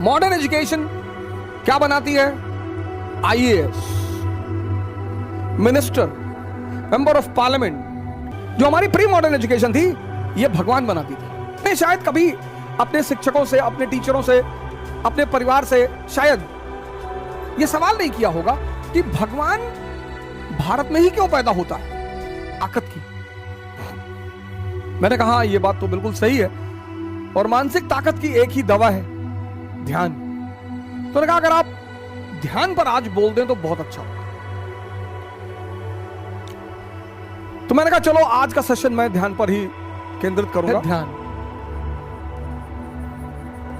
Modern education क्या बनाती है? IAS, minister, member of parliament. जो हमारी प्री मॉडर्न एजुकेशन थी, ये भगवान बनाती थी। मैं शायद कभी अपने शिक्षकों से, अपने टीचरों से, अपने परिवार से शायद ये सवाल नहीं किया होगा कि भगवान भारत में ही क्यों पैदा होता है? ताकत की। मैंने कहा ये बात तो बिल्कुल सही है, और मानसिक ताकत की एक ही दवा है, ध्यान। तो मैंने कहा अगर आप ध्यान पर आज बोल दें तो बहुत अच्छा होगा। तो मैंने कहा चलो आज का सेशन मैं ध्यान पर ही केंद्रित करूंगा। ध्यान,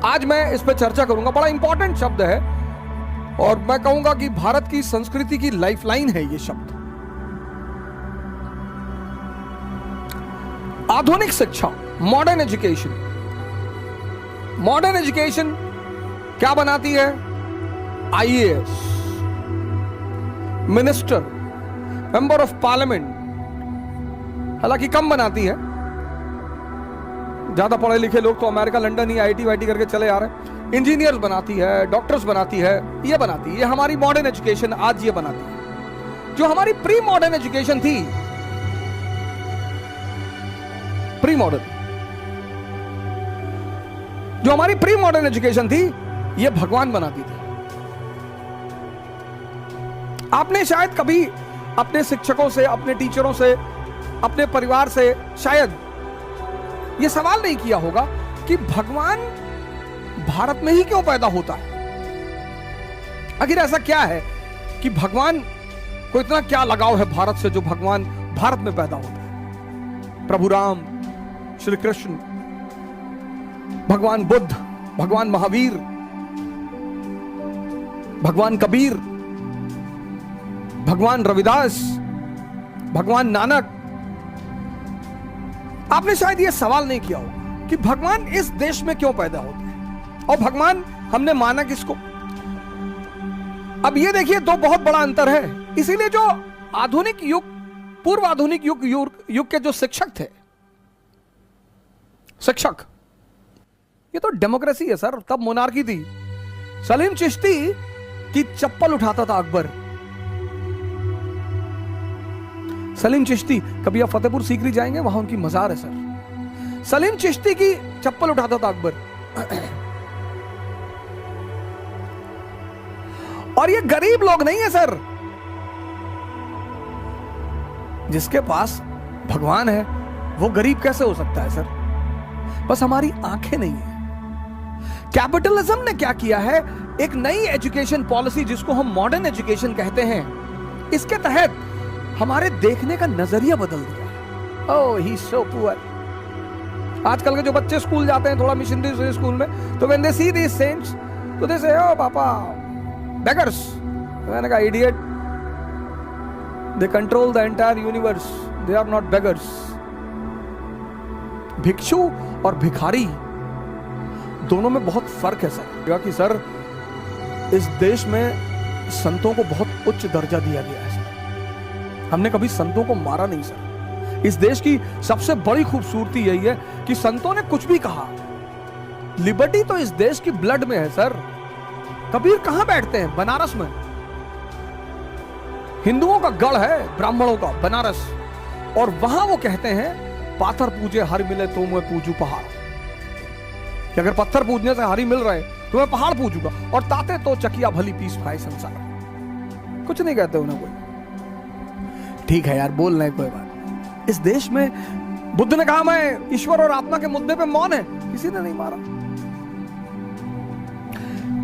आज मैं इस पर चर्चा करूंगा। बड़ा इंपॉर्टेंट शब्द है, और मैं कहूंगा कि भारत की संस्कृति की लाइफलाइन है ये शब्द। आधुनिक शिक्षा, मॉडर्न एजुकेशन। मॉडर्न एजुकेशन क्या बनाती है? IAS, minister, member of parliament. हालांकि कम बनाती है, ज्यादा पढ़े लिखे लोग तो अमेरिका, लंदन ही आईटी वाईटी करके चले आ रहे हैं। इंजीनियर्स बनाती है, डॉक्टर्स बनाती है, ये बनाती है। ये हमारी मॉडर्न एजुकेशन आज ये बनाती है। जो हमारी प्री मॉडर्न एजुकेशन थी, प्री मॉडर्न, जो हमारी प्री मॉडर्न एजुकेशन थी, ये भगवान बनाती थी। आपने शायद कभी अपने शिक्षकों से, अपने टीचरों से, अपने परिवार से शायद ये सवाल नहीं किया होगा कि भगवान भारत में ही क्यों पैदा होता है? आखिर ऐसा क्या है कि भगवान को इतना क्या लगाव है भारत से, जो भगवान भारत में पैदा होता है? प्रभु राम, श्री कृष्ण, भगवान बुद्ध, भगवान महावीर, भगवान कबीर, भगवान रविदास, भगवान नानक। आपने शायद यह सवाल नहीं किया होगा कि भगवान इस देश में क्यों पैदा होते हैं, और भगवान हमने माना किसको? अब ये देखिए, दो बहुत बड़ा अंतर है। इसीलिए जो आधुनिक युग, पूर्व आधुनिक युग के जो शिक्षक थे, शिक्षक, ये तो डेमोक्रेसी है सर। तब मोनार्की थी। सलीम चिश्ती की चप्पल उठाता था अकबर। सलीम चिश्ती, कभी आप फतेहपुर सीकरी जाएंगे, वहां उनकी मजार है सर। सलीम चिश्ती की चप्पल उठाता था अकबर। और ये गरीब लोग नहीं है सर। जिसके पास भगवान है वो गरीब कैसे हो सकता है सर? बस हमारी आंखें नहीं है। कैपिटलिज्म ने क्या किया है? एक नई एजुकेशन पॉलिसी, जिसको हम मॉडर्न एजुकेशन कहते हैं, इसके तहत हमारे देखने का नजरिया बदल दिया। ओह ही सो पुअर। आजकल के जो बच्चे स्कूल जाते हैं, थोड़ा मिशनरी स्कूल में, तो when they C these cents, तो दे से ओ पापा, बेगर्स। मैंने कहा idiot, they control the entire universe, they are not beggars. भिक्षु और भिखारी दोनों में बहुत फर्क है सर। कि सर इस देश में संतों को बहुत उच्च दर्जा दिया गया है सर। हमने कभी संतों को मारा नहीं सर। इस देश की सबसे बड़ी खूबसूरती यही है कि संतों ने कुछ भी कहा। लिबर्टी तो इस देश की ब्लड में है सर। कबीर कहां बैठते हैं? बनारस में। हिंदुओं का गढ़ है, ब्राह्मणों का, बनारस। और वहां वो कहते हैं, पाथर पूजे हर मिले तो मैं पूजू पहाड़। कि अगर पत्थर पूजने से हरी मिल रहे तो मैं पहाड़ पूजूंगा, और ताते तो चकिया भली पीस पाए संसार। कुछ नहीं कहते उन्हें कोई। ठीक है यार, बोल रहे कोई बात। इस देश में बुद्ध ने कहा मैं ईश्वर और आत्मा के मुद्दे पे मौन है, किसी ने नहीं मारा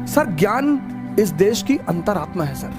सर। ज्ञान इस देश की अंतरात्मा है सर।